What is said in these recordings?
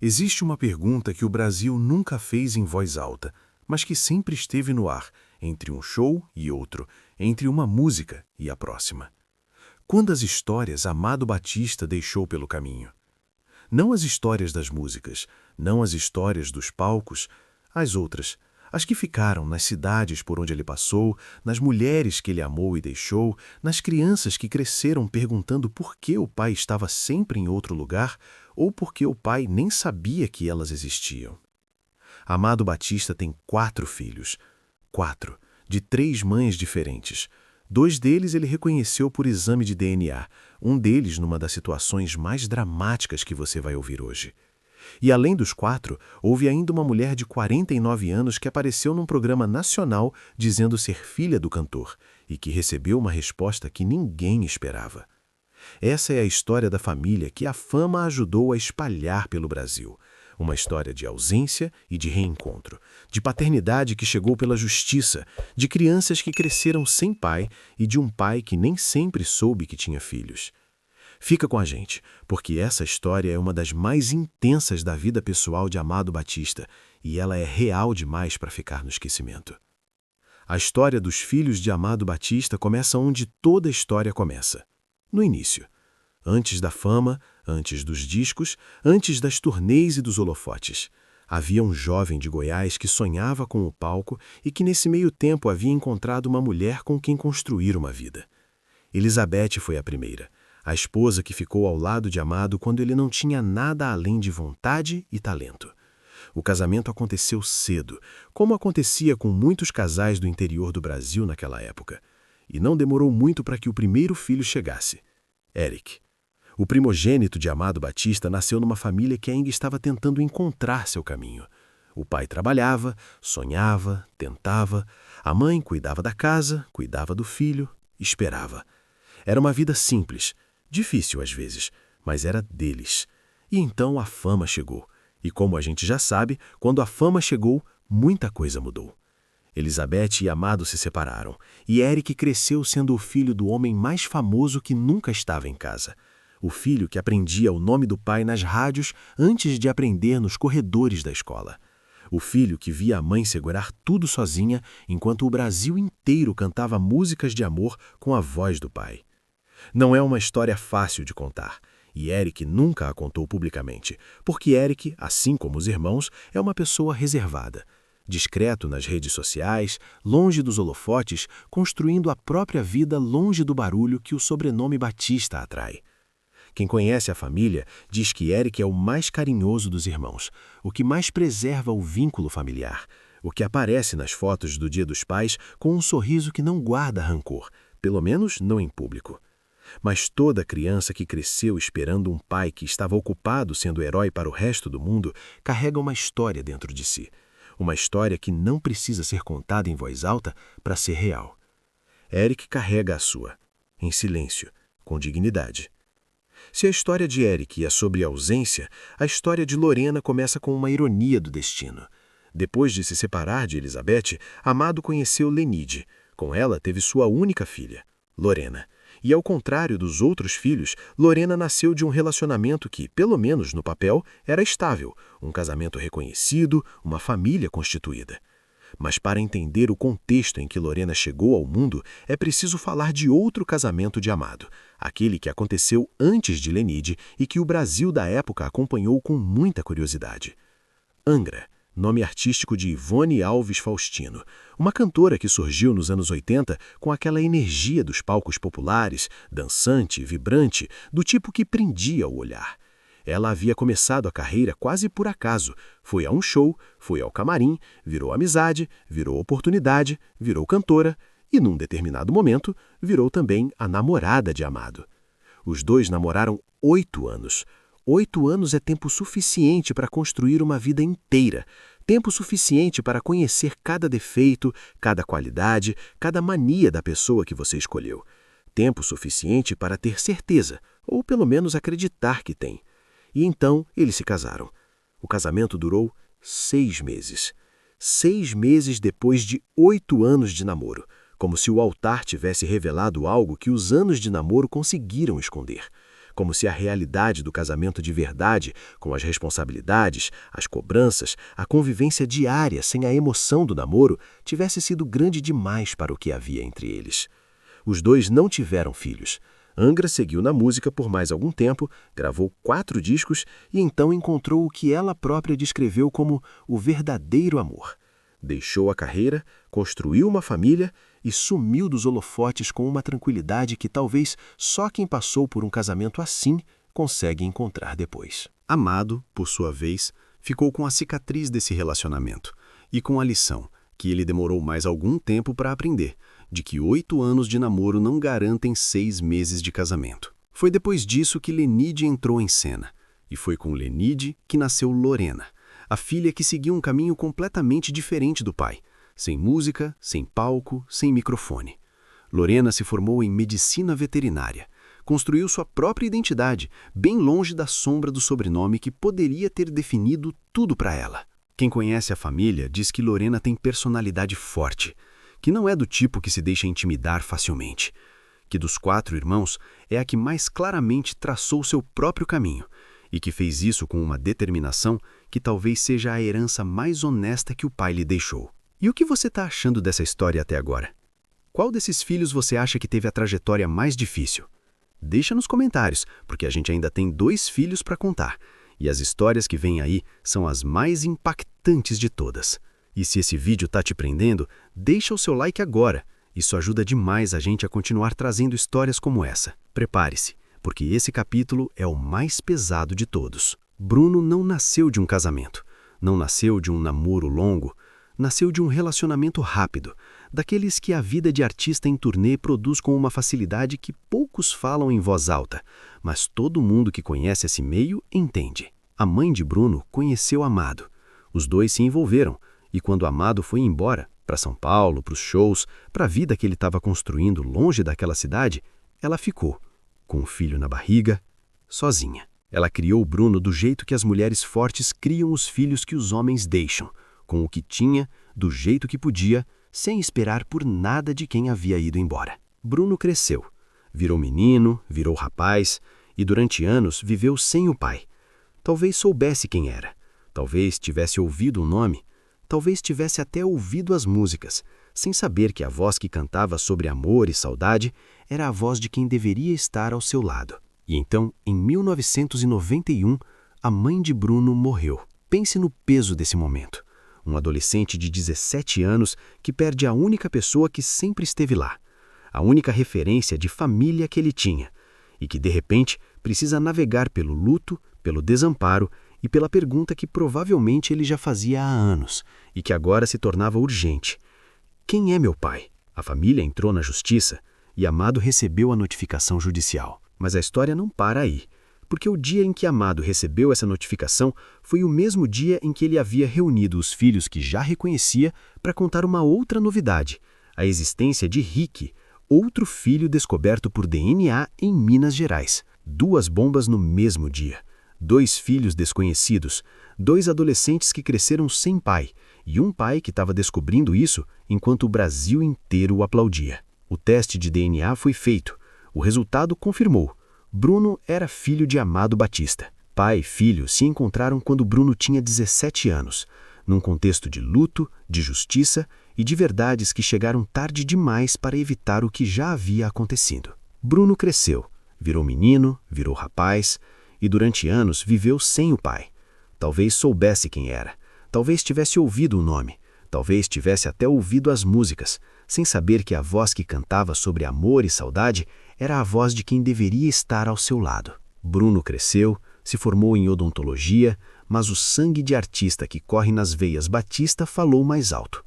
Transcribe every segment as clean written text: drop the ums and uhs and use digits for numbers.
Existe uma pergunta que o Brasil nunca fez em voz alta, mas que sempre esteve no ar, entre um show e outro, entre uma música e a próxima. Quantas histórias Amado Batista deixou pelo caminho? Não as histórias das músicas, não as histórias dos palcos, as outras, as que ficaram nas cidades por onde ele passou, nas mulheres que ele amou e deixou, nas crianças que cresceram perguntando por que o pai estava sempre em outro lugar ou por que o pai nem sabia que elas existiam. Amado Batista tem 4 filhos. 4, de 3 mães diferentes. 2 deles ele reconheceu por exame de DNA, um deles numa das situações mais dramáticas que você vai ouvir hoje. E além dos 4, houve ainda uma mulher de 49 anos que apareceu num programa nacional dizendo ser filha do cantor e que recebeu uma resposta que ninguém esperava. Essa é a história da família que a fama ajudou a espalhar pelo Brasil. Uma história de ausência e de reencontro, de paternidade que chegou pela justiça, de crianças que cresceram sem pai e de um pai que nem sempre soube que tinha filhos. Fica com a gente, porque essa história é uma das mais intensas da vida pessoal de Amado Batista e ela é real demais para ficar no esquecimento. A história dos filhos de Amado Batista começa onde toda história começa, no início. Antes da fama, antes dos discos, antes das turnês e dos holofotes. Havia um jovem de Goiás que sonhava com o palco e que nesse meio tempo havia encontrado uma mulher com quem construir uma vida. Elizabeth foi a primeira, a esposa que ficou ao lado de Amado quando ele não tinha nada além de vontade e talento. O casamento aconteceu cedo, como acontecia com muitos casais do interior do Brasil naquela época. E não demorou muito para que o primeiro filho chegasse, Eric. O primogênito de Amado Batista nasceu numa família que ainda estava tentando encontrar seu caminho. O pai trabalhava, sonhava, tentava. A mãe cuidava da casa, cuidava do filho, esperava. Era uma vida simples, difícil às vezes, mas era deles. E então a fama chegou. E como a gente já sabe, quando a fama chegou, muita coisa mudou. Elizabeth e Amado se separaram, e Eric cresceu sendo o filho do homem mais famoso que nunca estava em casa. O filho que aprendia o nome do pai nas rádios antes de aprender nos corredores da escola. O filho que via a mãe segurar tudo sozinha enquanto o Brasil inteiro cantava músicas de amor com a voz do pai. Não é uma história fácil de contar, e Eric nunca a contou publicamente, porque Eric, assim como os irmãos, é uma pessoa reservada. Discreto nas redes sociais, longe dos holofotes, construindo a própria vida longe do barulho que o sobrenome Batista atrai. Quem conhece a família diz que Eric é o mais carinhoso dos irmãos, o que mais preserva o vínculo familiar, o que aparece nas fotos do Dia dos Pais com um sorriso que não guarda rancor, pelo menos não em público. Mas toda criança que cresceu esperando um pai que estava ocupado sendo herói para o resto do mundo carrega uma história dentro de si. Uma história que não precisa ser contada em voz alta para ser real. Eric carrega a sua, em silêncio, com dignidade. Se a história de Eric é sobre ausência, a história de Lorena começa com uma ironia do destino. Depois de se separar de Elizabeth, Amado conheceu Lenide. Com ela teve sua única filha, Lorena. E ao contrário dos outros filhos, Lorena nasceu de um relacionamento que, pelo menos no papel, era estável, um casamento reconhecido, uma família constituída. Mas para entender o contexto em que Lorena chegou ao mundo, é preciso falar de outro casamento de Amado, aquele que aconteceu antes de Lenide e que o Brasil da época acompanhou com muita curiosidade. Angra, nome artístico de Ivone Alves Faustino, uma cantora que surgiu nos anos 80 com aquela energia dos palcos populares, dançante, vibrante, do tipo que prendia o olhar. Ela havia começado a carreira quase por acaso, foi a um show, foi ao camarim, virou amizade, virou oportunidade, virou cantora e, num determinado momento, virou também a namorada de Amado. Os dois namoraram 8 anos. 8 anos é tempo suficiente para construir uma vida inteira, tempo suficiente para conhecer cada defeito, cada qualidade, cada mania da pessoa que você escolheu. Tempo suficiente para ter certeza, ou pelo menos acreditar que tem. E então eles se casaram. O casamento durou 6 meses. 6 meses depois de 8 anos de namoro, como se o altar tivesse revelado algo que os anos de namoro conseguiram esconder. como se a realidade do casamento de verdade, com as responsabilidades, as cobranças, a convivência diária sem a emoção do namoro, tivesse sido grande demais para o que havia entre eles. Os dois não tiveram filhos. Angra seguiu na música por mais algum tempo, gravou 4 discos e então encontrou o que ela própria descreveu como o verdadeiro amor. Deixou a carreira, construiu uma família e sumiu dos holofotes com uma tranquilidade que talvez só quem passou por um casamento assim consegue encontrar depois. Amado, por sua vez, ficou com a cicatriz desse relacionamento e com a lição, que ele demorou mais algum tempo para aprender, de que 8 anos de namoro não garantem 6 meses de casamento. Foi depois disso que Lenide entrou em cena, e foi com Lenide que nasceu Lorena, a filha que seguiu um caminho completamente diferente do pai, sem música, sem palco, sem microfone. Lorena se formou em medicina veterinária, construiu sua própria identidade, bem longe da sombra do sobrenome que poderia ter definido tudo para ela. Quem conhece a família diz que Lorena tem personalidade forte, que não é do tipo que se deixa intimidar facilmente, que dos 4 irmãos é a que mais claramente traçou seu próprio caminho e que fez isso com uma determinação que talvez seja a herança mais honesta que o pai lhe deixou. E o que você está achando dessa história até agora? Qual desses filhos você acha que teve a trajetória mais difícil? Deixa nos comentários, porque a gente ainda tem 2 filhos para contar, e as histórias que vêm aí são as mais impactantes de todas. E se esse vídeo está te prendendo, deixa o seu like agora. Isso ajuda demais a gente a continuar trazendo histórias como essa. Prepare-se, porque esse capítulo é o mais pesado de todos. Bruno não nasceu de um casamento, não nasceu de um namoro longo, nasceu de um relacionamento rápido, daqueles que a vida de artista em turnê produz com uma facilidade que poucos falam em voz alta, mas todo mundo que conhece esse meio entende. A mãe de Bruno conheceu Amado. Os dois se envolveram, e quando Amado foi embora, para São Paulo, para os shows, para a vida que ele estava construindo longe daquela cidade, ela ficou, com um filho na barriga, sozinha. Ela criou o Bruno do jeito que as mulheres fortes criam os filhos que os homens deixam, com o que tinha, do jeito que podia, sem esperar por nada de quem havia ido embora. Bruno cresceu, virou menino, virou rapaz, e durante anos viveu sem o pai. Talvez soubesse quem era, talvez tivesse ouvido o nome, talvez tivesse até ouvido as músicas, sem saber que a voz que cantava sobre amor e saudade era a voz de quem deveria estar ao seu lado. E então, em 1991, a mãe de Bruno morreu. Pense no peso desse momento. Um adolescente de 17 anos que perde a única pessoa que sempre esteve lá, a única referência de família que ele tinha, e que, de repente, precisa navegar pelo luto, pelo desamparo e pela pergunta que provavelmente ele já fazia há anos e que agora se tornava urgente. Quem é meu pai? A família entrou na justiça e Amado recebeu a notificação judicial. Mas a história não para aí, porque o dia em que Amado recebeu essa notificação foi o mesmo dia em que ele havia reunido os filhos que já reconhecia para contar uma outra novidade, a existência de Rick, outro filho descoberto por DNA em Minas Gerais. 2 bombas no mesmo dia. 2 filhos desconhecidos, 2 adolescentes que cresceram sem pai, e um pai que estava descobrindo isso enquanto o Brasil inteiro o aplaudia. O teste de DNA foi feito. O resultado confirmou. Bruno era filho de Amado Batista. Pai e filho se encontraram quando Bruno tinha 17 anos, num contexto de luto, de justiça e de verdades que chegaram tarde demais para evitar o que já havia acontecido. Bruno cresceu, virou menino, virou rapaz, e durante anos viveu sem o pai. Talvez soubesse quem era, talvez tivesse ouvido o nome, talvez tivesse até ouvido as músicas, sem saber que a voz que cantava sobre amor e saudade era a voz de quem deveria estar ao seu lado. Bruno cresceu, se formou em odontologia, mas o sangue de artista que corre nas veias Batista falou mais alto.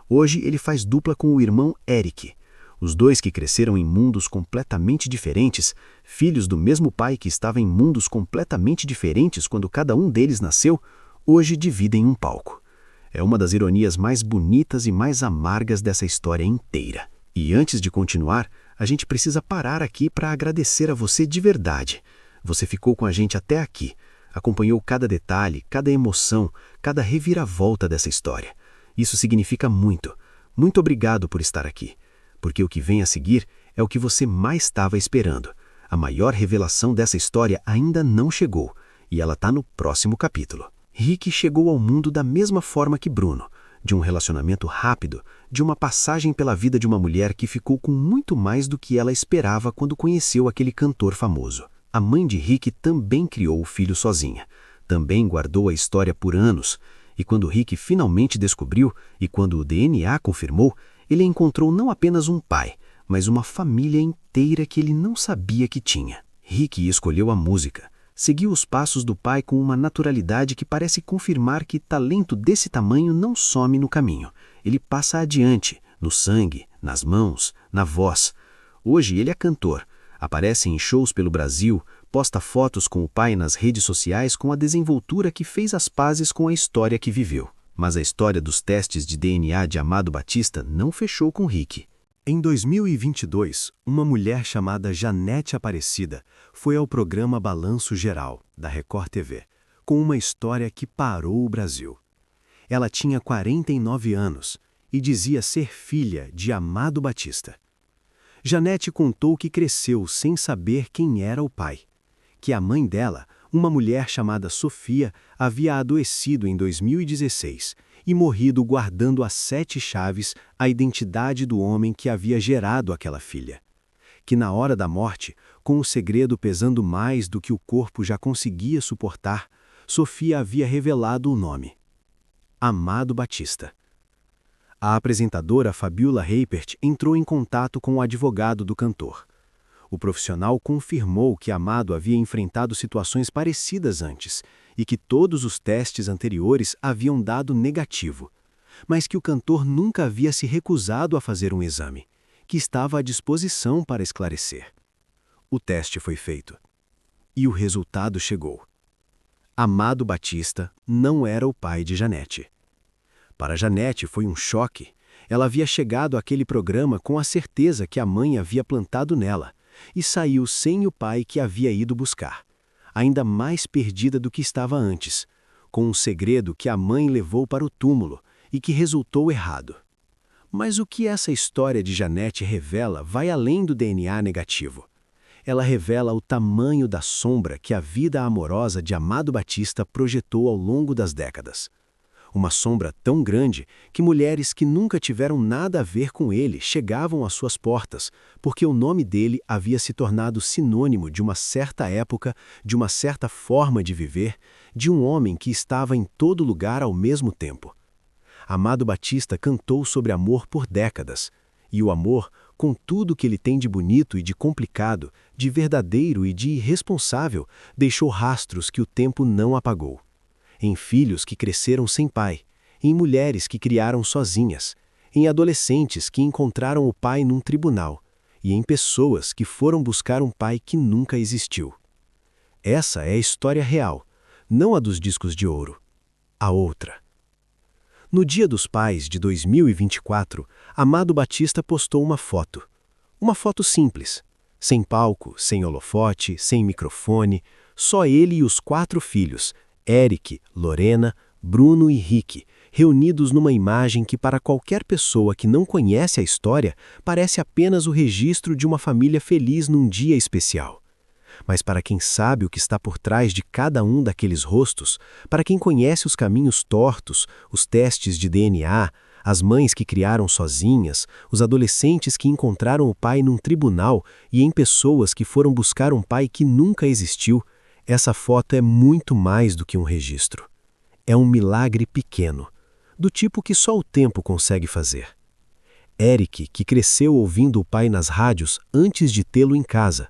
Hoje ele faz dupla com o irmão Eric. Os 2 que cresceram em mundos completamente diferentes, filhos do mesmo pai que estava em mundos completamente diferentes quando cada um deles nasceu, hoje dividem um palco. É uma das ironias mais bonitas e mais amargas dessa história inteira. E antes de continuar, a gente precisa parar aqui para agradecer a você de verdade. Você ficou com a gente até aqui, acompanhou cada detalhe, cada emoção, cada reviravolta dessa história. Isso significa muito. Muito obrigado por estar aqui, porque o que vem a seguir é o que você mais estava esperando. A maior revelação dessa história ainda não chegou, e ela está no próximo capítulo. Rick chegou ao mundo da mesma forma que Bruno, de um relacionamento rápido, de uma passagem pela vida de uma mulher que ficou com muito mais do que ela esperava quando conheceu aquele cantor famoso. A mãe de Rick também criou o filho sozinha, também guardou a história por anos, e quando Rick finalmente descobriu, e quando o DNA confirmou, ele encontrou não apenas um pai, mas uma família inteira que ele não sabia que tinha. Rick escolheu a música, seguiu os passos do pai com uma naturalidade que parece confirmar que talento desse tamanho não some no caminho. Ele passa adiante, no sangue, nas mãos, na voz. Hoje ele é cantor, aparece em shows pelo Brasil, posta fotos com o pai nas redes sociais com a desenvoltura que fez as pazes com a história que viveu. Mas a história dos testes de DNA de Amado Batista não fechou com Rick. Em 2022, uma mulher chamada Janete Aparecida foi ao programa Balanço Geral, da Record TV, com uma história que parou o Brasil. Ela tinha 49 anos e dizia ser filha de Amado Batista. Janete contou que cresceu sem saber quem era o pai, que a mãe dela, uma mulher chamada Sofia, havia adoecido em 2016 e morrido guardando as 7 chaves a identidade do homem que havia gerado aquela filha. Que na hora da morte, com o segredo pesando mais do que o corpo já conseguia suportar, Sofia havia revelado o nome: Amado Batista. A apresentadora Fabiola Reipert entrou em contato com o advogado do cantor. O profissional confirmou que Amado havia enfrentado situações parecidas antes e que todos os testes anteriores haviam dado negativo, mas que o cantor nunca havia se recusado a fazer um exame, que estava à disposição para esclarecer. O teste foi feito. E o resultado chegou. Amado Batista não era o pai de Janete. Para Janete foi um choque. Ela havia chegado àquele programa com a certeza que a mãe havia plantado nela, e saiu sem o pai que havia ido buscar, ainda mais perdida do que estava antes, com um segredo que a mãe levou para o túmulo e que resultou errado. Mas o que essa história de Janete revela vai além do DNA negativo. Ela revela o tamanho da sombra que a vida amorosa de Amado Batista projetou ao longo das décadas. Uma sombra tão grande que mulheres que nunca tiveram nada a ver com ele chegavam às suas portas, porque o nome dele havia se tornado sinônimo de uma certa época, de uma certa forma de viver, de um homem que estava em todo lugar ao mesmo tempo. Amado Batista cantou sobre amor por décadas, e o amor, com tudo que ele tem de bonito e de complicado, de verdadeiro e de irresponsável, deixou rastros que o tempo não apagou. Em filhos que cresceram sem pai, em mulheres que criaram sozinhas, em adolescentes que encontraram o pai num tribunal e em pessoas que foram buscar um pai que nunca existiu. Essa é a história real, não a dos discos de ouro. A outra. No Dia dos Pais de 2024, Amado Batista postou uma foto. Uma foto simples, sem palco, sem holofote, sem microfone, só ele e os 4 filhos, Eric, Lorena, Bruno e Rick, reunidos numa imagem que para qualquer pessoa que não conhece a história, parece apenas o registro de uma família feliz num dia especial. Mas para quem sabe o que está por trás de cada um daqueles rostos, para quem conhece os caminhos tortos, os testes de DNA, as mães que criaram sozinhas, os adolescentes que encontraram o pai num tribunal e em pessoas que foram buscar um pai que nunca existiu, essa foto é muito mais do que um registro. É um milagre pequeno, do tipo que só o tempo consegue fazer. Eric, que cresceu ouvindo o pai nas rádios antes de tê-lo em casa.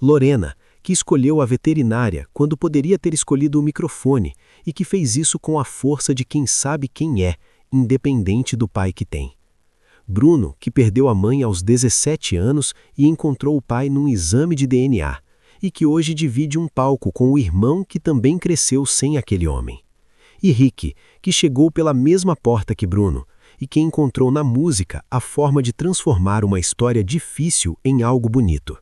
Lorena, que escolheu a veterinária quando poderia ter escolhido o microfone e que fez isso com a força de quem sabe quem é, independente do pai que tem. Bruno, que perdeu a mãe aos 17 anos e encontrou o pai num exame de DNA, e que hoje divide um palco com o irmão que também cresceu sem aquele homem. E Rick, que chegou pela mesma porta que Bruno, e que encontrou na música a forma de transformar uma história difícil em algo bonito.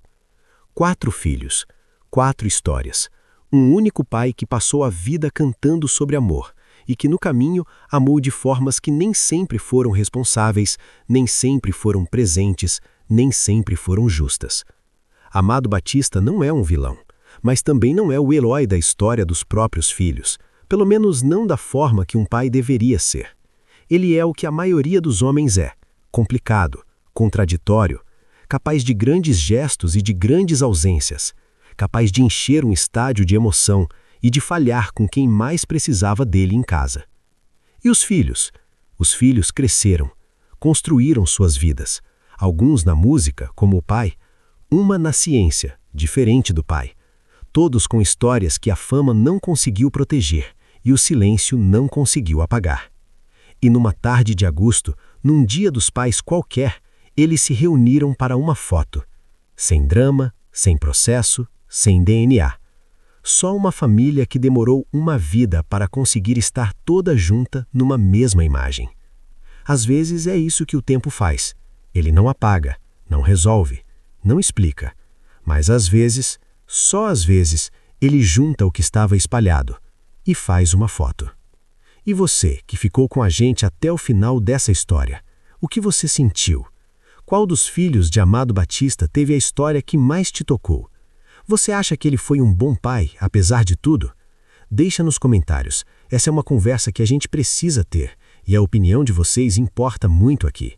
4 filhos, 4 histórias, um único pai que passou a vida cantando sobre amor, e que no caminho amou de formas que nem sempre foram responsáveis, nem sempre foram presentes, nem sempre foram justas. Amado Batista não é um vilão, mas também não é o herói da história dos próprios filhos, pelo menos não da forma que um pai deveria ser. Ele é o que a maioria dos homens é: complicado, contraditório, capaz de grandes gestos e de grandes ausências, capaz de encher um estádio de emoção e de falhar com quem mais precisava dele em casa. E os filhos? Os filhos cresceram, construíram suas vidas, alguns na música, como o pai, uma na ciência, diferente do pai, todos com histórias que a fama não conseguiu proteger e o silêncio não conseguiu apagar. E numa tarde de agosto, num dia dos pais qualquer, eles se reuniram para uma foto. Sem drama, sem processo, sem DNA. Só uma família que demorou uma vida para conseguir estar toda junta numa mesma imagem. Às vezes é isso que o tempo faz. Ele não apaga, não resolve, não explica. Mas às vezes, só às vezes, ele junta o que estava espalhado e faz uma foto. E você, que ficou com a gente até o final dessa história, o que você sentiu? Qual dos filhos de Amado Batista teve a história que mais te tocou? Você acha que ele foi um bom pai, apesar de tudo? Deixa nos comentários. Essa é uma conversa que a gente precisa ter, e a opinião de vocês importa muito aqui.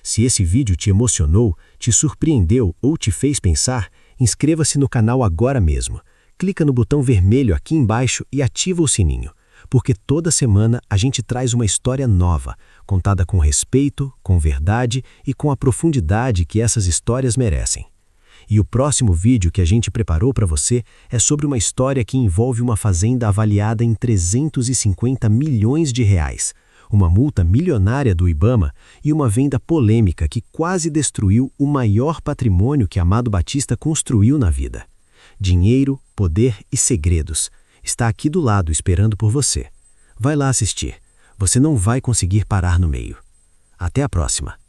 Se esse vídeo te emocionou, te surpreendeu ou te fez pensar, inscreva-se no canal agora mesmo. Clica no botão vermelho aqui embaixo e ativa o sininho, porque toda semana a gente traz uma história nova, contada com respeito, com verdade e com a profundidade que essas histórias merecem. E o próximo vídeo que a gente preparou para você é sobre uma história que envolve uma fazenda avaliada em 350 milhões de reais, uma multa milionária do Ibama e uma venda polêmica que quase destruiu o maior patrimônio que Amado Batista construiu na vida. Dinheiro, poder e segredos. Está aqui do lado esperando por você. Vai lá assistir. Você não vai conseguir parar no meio. Até a próxima.